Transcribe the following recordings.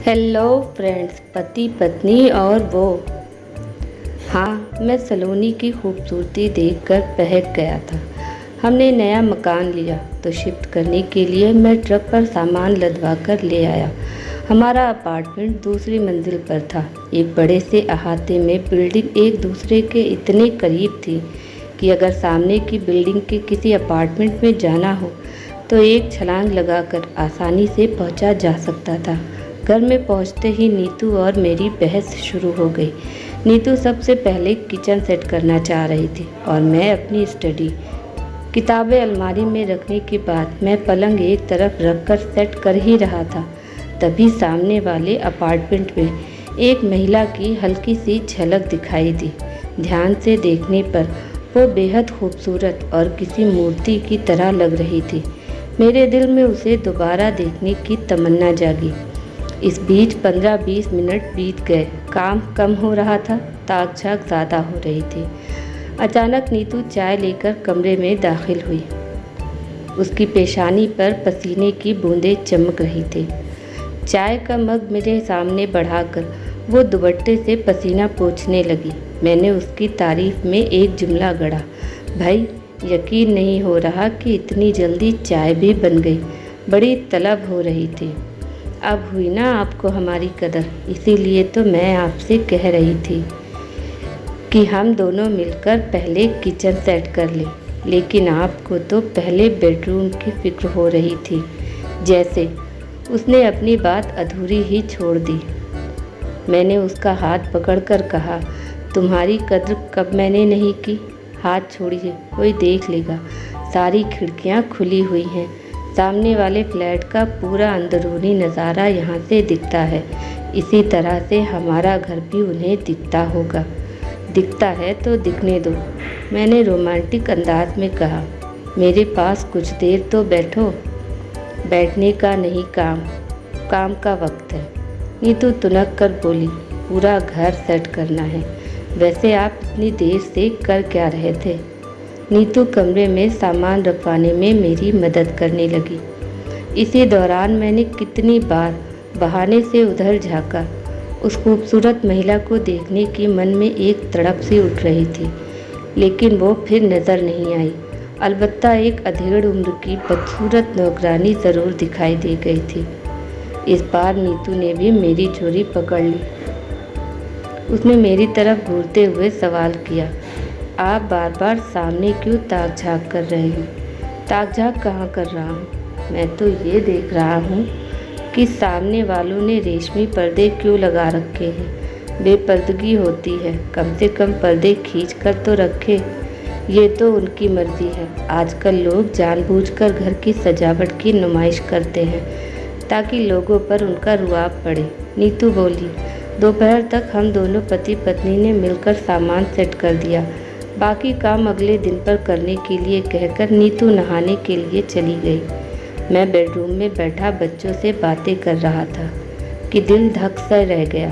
Hello friends, पति पत्नी और वो। हाँ, मैं सलोनी की खूबसूरती देखकर बहक गया था। हमने नया मकान लिया तो शिफ्ट करने के लिए मैं ट्रक पर सामान लदवा कर ले आया। हमारा अपार्टमेंट दूसरी मंजिल पर था। एक बड़े से अहाते में बिल्डिंग एक दूसरे के इतने करीब थी कि अगर सामने की बिल्डिंग के किसी अपार्टमेंट में जाना हो तो एक छलांग लगाकर आसानी से पहुंचा जा सकता था। घर में पहुंचते ही नीतू और मेरी बहस शुरू हो गई। नीतू सबसे पहले किचन सेट करना चाह रही थी और मैं अपनी स्टडी किताबें अलमारी में रखने के बाद मैं पलंग एक तरफ रखकर सेट कर ही रहा था। तभी सामने वाले अपार्टमेंट में एक महिला की हल्की सी झलक दिखाई दी। ध्यान से देखने पर वो बेहद खूबसूरत और किसी मूर्ति की तरह लग रही थी। मेरे दिल में उसे दोबारा देखने की तमन्ना जागी। इस बीच 15-20 मिनट बीत गए। काम कम हो रहा था, ताक झाक ज़्यादा हो रही थी। अचानक नीतू चाय लेकर कमरे में दाखिल हुई। उसकी पेशानी पर पसीने की बूंदें चमक रही थी। चाय का मग मेरे सामने बढ़ाकर वो दुपट्टे से पसीना पोंछने लगी। मैंने उसकी तारीफ में एक जुमला गढ़ा, भाई यकीन नहीं हो रहा कि इतनी जल्दी चाय भी बन गई। बड़ी तलब हो रही थी। अब हुई ना आपको हमारी कदर, इसीलिए तो मैं आपसे कह रही थी कि हम दोनों मिलकर पहले किचन सेट कर लें। लेकिन आपको तो पहले बेडरूम की फिक्र हो रही थी। जैसे उसने अपनी बात अधूरी ही छोड़ दी। मैंने उसका हाथ पकड़कर कहा, तुम्हारी कद्र कब मैंने नहीं की। हाथ छोड़िए, कोई देख लेगा। सारी खिड़कियां खुली हुई हैं। सामने वाले फ्लैट का पूरा अंदरूनी नज़ारा यहाँ से दिखता है। इसी तरह से हमारा घर भी उन्हें दिखता होगा। दिखता है तो दिखने दो, मैंने रोमांटिक अंदाज में कहा। मेरे पास कुछ देर तो बैठो। बैठने का नहीं, काम का वक्त है। नीतू तुनक कर बोली, पूरा घर सेट करना है। वैसे आप इतनी देर से कर क्या रहे थे। नीतू कमरे में सामान रखवाने में मेरी मदद करने लगी। इसी दौरान मैंने कितनी बार बहाने से उधर झांका। उस खूबसूरत महिला को देखने की मन में एक तड़प सी उठ रही थी, लेकिन वो फिर नज़र नहीं आई। अलबत्ता एक अधेड़ उम्र की बदसूरत नौकरानी ज़रूर दिखाई दे गई थी। इस बार नीतू ने भी मेरी झोली पकड़ ली। उसने मेरी तरफ घूरते हुए सवाल किया, आप बार बार सामने क्यों ताक झाक कर रहे हैं। ताक झाक कहाँ कर रहा हूँ, मैं तो ये देख रहा हूँ कि सामने वालों ने रेशमी पर्दे क्यों लगा रखे हैं। बेपर्दगी होती है, कम से कम पर्दे खींच कर तो रखे। ये तो उनकी मर्जी है। आजकल लोग जानबूझकर घर की सजावट की नुमाइश करते हैं ताकि लोगों पर उनका रुआब पड़े। नीतू बोली, दोपहर तक हम दोनों पति पत्नी ने मिलकर सामान सेट कर दिया। बाकी काम अगले दिन पर करने के लिए कहकर नीतू नहाने के लिए चली गई। मैं बेडरूम में बैठा बच्चों से बातें कर रहा था कि दिल धक सा रह गया।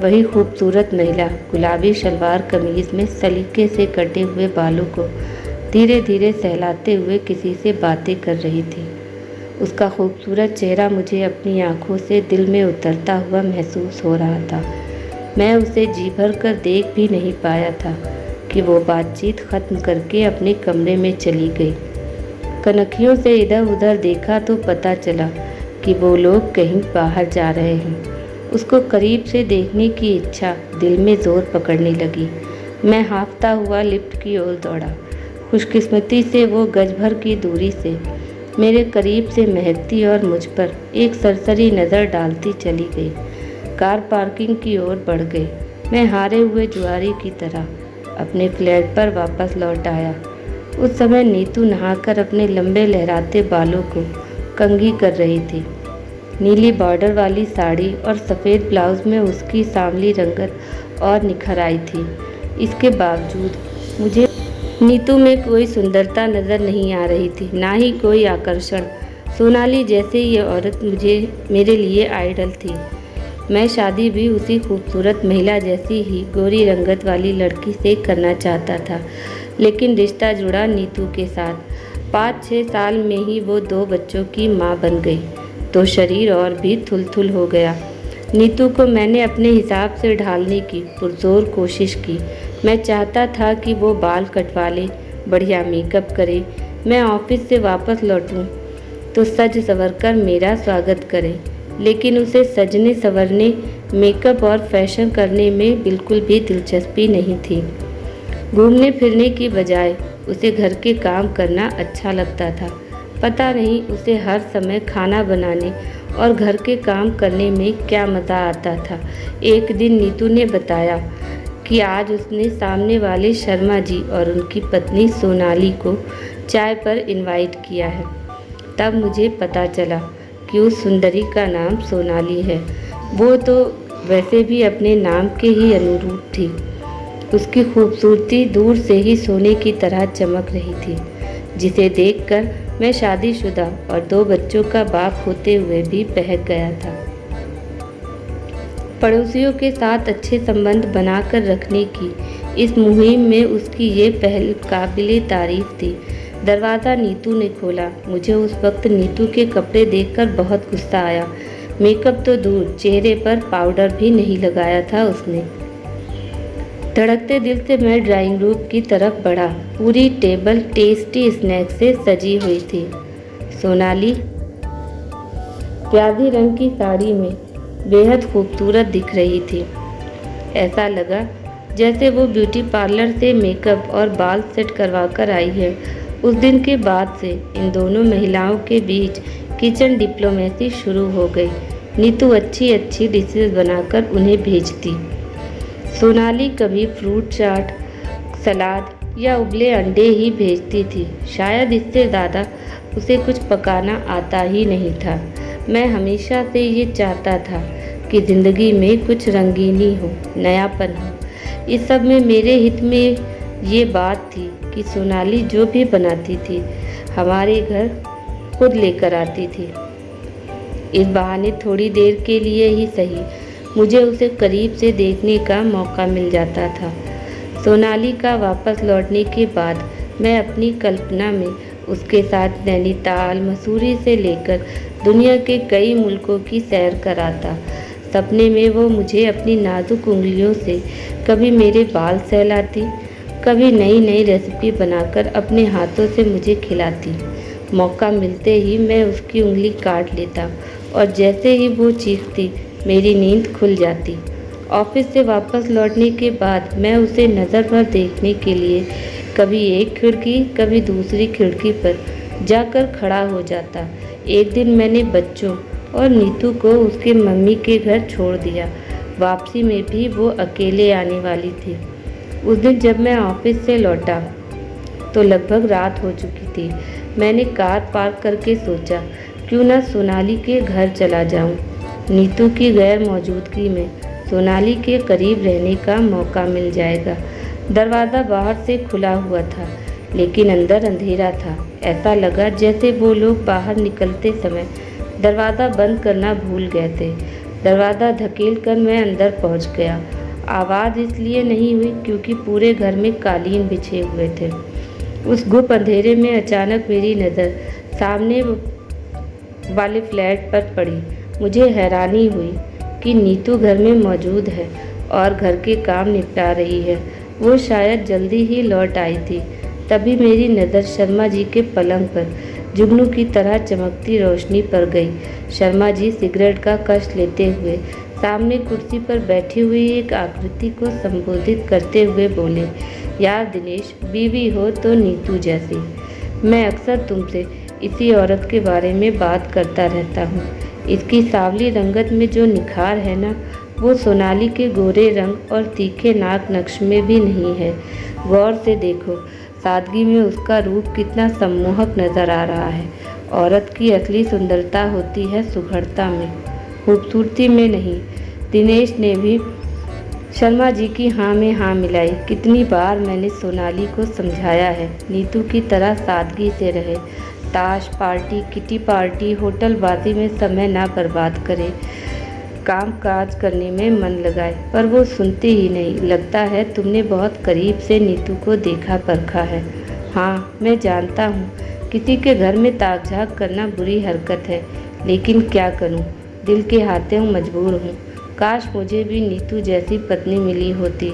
वही खूबसूरत महिला गुलाबी शलवार कमीज में सलीके से कटे हुए बालों को धीरे धीरे सहलाते हुए किसी से बातें कर रही थी। उसका खूबसूरत चेहरा मुझे अपनी आंखों से दिल में उतरता हुआ महसूस हो रहा था। मैं उसे जी भर कर देख भी नहीं पाया था कि वो बातचीत ख़त्म करके अपने कमरे में चली गई। कनखियों से इधर उधर देखा तो पता चला कि वो लोग कहीं बाहर जा रहे हैं। उसको करीब से देखने की इच्छा दिल में ज़ोर पकड़ने लगी। मैं हाँफता हुआ लिफ्ट की ओर दौड़ा। खुशकिस्मती से वो गज भर की दूरी से मेरे करीब से महकती और मुझ पर एक सरसरी नज़र डालती चली गई। कार पार्किंग की ओर बढ़ गई। मैं हारे हुए जुआरी की तरह अपने फ्लैट पर वापस लौट आया। उस समय नीतू नहाकर अपने लंबे लहराते बालों को कंघी कर रही थी। नीली बॉर्डर वाली साड़ी और सफ़ेद ब्लाउज में उसकी सांवली रंगत और निखर आई थी। इसके बावजूद मुझे नीतू में कोई सुंदरता नज़र नहीं आ रही थी, ना ही कोई आकर्षण। सोनाली जैसे ये औरत मेरे लिए आइडल थी। मैं शादी भी उसी खूबसूरत महिला जैसी ही गोरी रंगत वाली लड़की से करना चाहता था, लेकिन रिश्ता जुड़ा नीतू के साथ। 5-6 साल में ही वो 2 बच्चों की माँ बन गई तो शरीर और भी थुलथुल हो गया। नीतू को मैंने अपने हिसाब से ढालने की पुरजोर कोशिश की। मैं चाहता था कि वो बाल कटवा ले, बढ़िया मेकअप करे, मैं ऑफिस से वापस लौटूं तो सज संवर कर मेरा स्वागत करे। लेकिन उसे सजने संवरने, मेकअप और फैशन करने में बिल्कुल भी दिलचस्पी नहीं थी। घूमने फिरने की बजाय उसे घर के काम करना अच्छा लगता था। पता नहीं उसे हर समय खाना बनाने और घर के काम करने में क्या मज़ा आता था। एक दिन नीतू ने बताया कि आज उसने सामने वाले शर्मा जी और उनकी पत्नी सोनाली को चाय पर इनवाइट किया है। तब मुझे पता चला कि उस सुंदरी का नाम सोनाली है। वो तो वैसे भी अपने नाम के ही अनुरूप थी। उसकी खूबसूरती दूर से ही सोने की तरह चमक रही थी, जिसे देखकर मैं शादीशुदा और 2 बच्चों का बाप होते हुए भी बहक गया था। पड़ोसियों के साथ अच्छे संबंध बनाकर रखने की इस मुहिम में उसकी ये पहल काबिले तारीफ थी। दरवाज़ा नीतू ने खोला। मुझे उस वक्त नीतू के कपड़े देखकर बहुत गुस्सा आया। मेकअप तो दूर, चेहरे पर पाउडर भी नहीं लगाया था उसने। धड़कते दिल से मैं ड्राइंग रूम की तरफ बढ़ा। पूरी टेबल टेस्टी स्नैक से सजी हुई थी। सोनाली प्याजी रंग की साड़ी में बेहद खूबसूरत दिख रही थी। ऐसा लगा जैसे वो ब्यूटी पार्लर से मेकअप और बाल सेट करवा कर आई है। उस दिन के बाद से इन दोनों महिलाओं के बीच किचन डिप्लोमेसी शुरू हो गई। नीतू अच्छी अच्छी डिशेस बनाकर उन्हें भेजती। सोनाली कभी फ्रूट चाट, सलाद या उबले अंडे ही भेजती थी। शायद इससे ज़्यादा उसे कुछ पकाना आता ही नहीं था। मैं हमेशा से ये चाहता था कि ज़िंदगी में कुछ रंगीनी हो, नयापन हो। इस सब में मेरे हित में ये बात थी कि सोनाली जो भी बनाती थी हमारे घर खुद लेकर आती थी। इस बहाने थोड़ी देर के लिए ही सही मुझे उसे करीब से देखने का मौका मिल जाता था। सोनाली का वापस लौटने के बाद मैं अपनी कल्पना में उसके साथ नैनीताल, मसूरी से लेकर दुनिया के कई मुल्कों की सैर कराता। सपने में वो मुझे अपनी नाजुक उंगलियों से कभी मेरे बाल सहलाती, कभी नई नई रेसिपी बनाकर अपने हाथों से मुझे खिलाती। मौका मिलते ही मैं उसकी उंगली काट लेता और जैसे ही वो चीखती मेरी नींद खुल जाती। ऑफिस से वापस लौटने के बाद मैं उसे नज़र भर देखने के लिए कभी एक खिड़की कभी दूसरी खिड़की पर जाकर खड़ा हो जाता। एक दिन मैंने बच्चों और नीतू को उसके मम्मी के घर छोड़ दिया। वापसी में भी वो अकेले आने वाली थी। उस दिन जब मैं ऑफिस से लौटा तो लगभग रात हो चुकी थी। मैंने कार पार्क करके सोचा क्यों ना सोनाली के घर चला जाऊं। नीतू की गैर मौजूदगी में सोनाली के करीब रहने का मौका मिल जाएगा। दरवाज़ा बाहर से खुला हुआ था लेकिन अंदर अंधेरा था। ऐसा लगा जैसे वो लोग बाहर निकलते समय दरवाज़ा बंद करना भूल गए थे। दरवाज़ा धकेल कर मैं अंदर पहुंच गया। आवाज़ इसलिए नहीं हुई क्योंकि पूरे घर में कालीन बिछे हुए थे। उस गुप्त अंधेरे में अचानक मेरी नज़र सामने वाले फ्लैट पर पड़ी। मुझे हैरानी हुई कि नीतू घर में मौजूद है और घर के काम निपटा रही है। वो शायद जल्दी ही लौट आई थी। तभी मेरी नज़र शर्मा जी के पलंग पर जुगनू की तरह चमकती रोशनी पर गई। शर्मा जी सिगरेट का कश लेते हुए सामने कुर्सी पर बैठी हुई एक आकृति को संबोधित करते हुए बोले, यार दिनेश, बीवी हो तो नीतू जैसी। मैं अक्सर तुमसे इसी औरत के बारे में बात करता रहता हूँ। इसकी सांवली रंगत में जो निखार है ना, वो सोनाली के गोरे रंग और तीखे नाक नक्श में भी नहीं है। गौर से देखो, सादगी में उसका रूप कितना सम्मोहक नज़र आ रहा है। औरत की असली सुंदरता होती है सुघड़ता में, खूबसूरती में नहीं। दिनेश ने भी शर्मा जी की हाँ में हाँ मिलाई। कितनी बार मैंने सोनाली को समझाया है नीतू की तरह सादगी से रहे, ताश पार्टी, किटी पार्टी, होटलबाजी में समय ना बर्बाद करे, काम काज करने में मन लगाए, पर वो सुनती ही नहीं। लगता है तुमने बहुत करीब से नीतू को देखा परखा है। हाँ, मैं जानता हूँ किसी के घर में ताक झाँक करना बुरी हरकत है, लेकिन क्या करूँ, दिल के हाथों मजबूर हूँ। काश मुझे भी नीतू जैसी पत्नी मिली होती।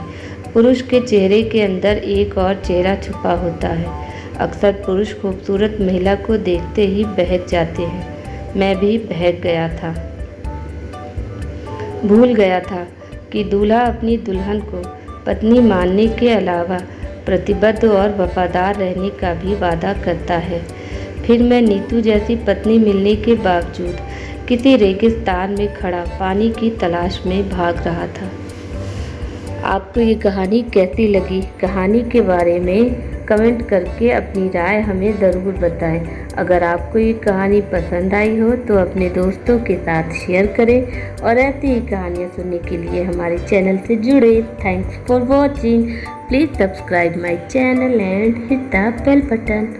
पुरुष के चेहरे के अंदर एक और चेहरा छुपा होता है। अक्सर पुरुष खूबसूरत महिला को देखते ही बहक जाते हैं। मैं भी बहक गया था। भूल गया था कि दूल्हा अपनी दुल्हन को पत्नी मानने के अलावा प्रतिबद्ध और वफादार रहने का भी वादा करता है। फिर मैं नीतू जैसी पत्नी मिलने के बावजूद किसी रेगिस्तान में खड़ा पानी की तलाश में भाग रहा था। आपको ये कहानी कैसी लगी? कहानी के बारे में कमेंट करके अपनी राय हमें ज़रूर बताएं। अगर आपको ये कहानी पसंद आई हो तो अपने दोस्तों के साथ शेयर करें और ऐसी ही कहानियाँ सुनने के लिए हमारे चैनल से जुड़े। Thanks for watching. Please subscribe my channel and hit the bell button.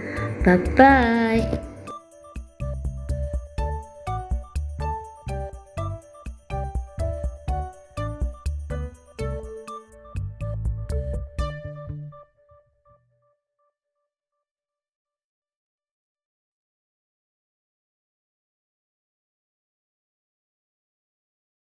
Bye bye.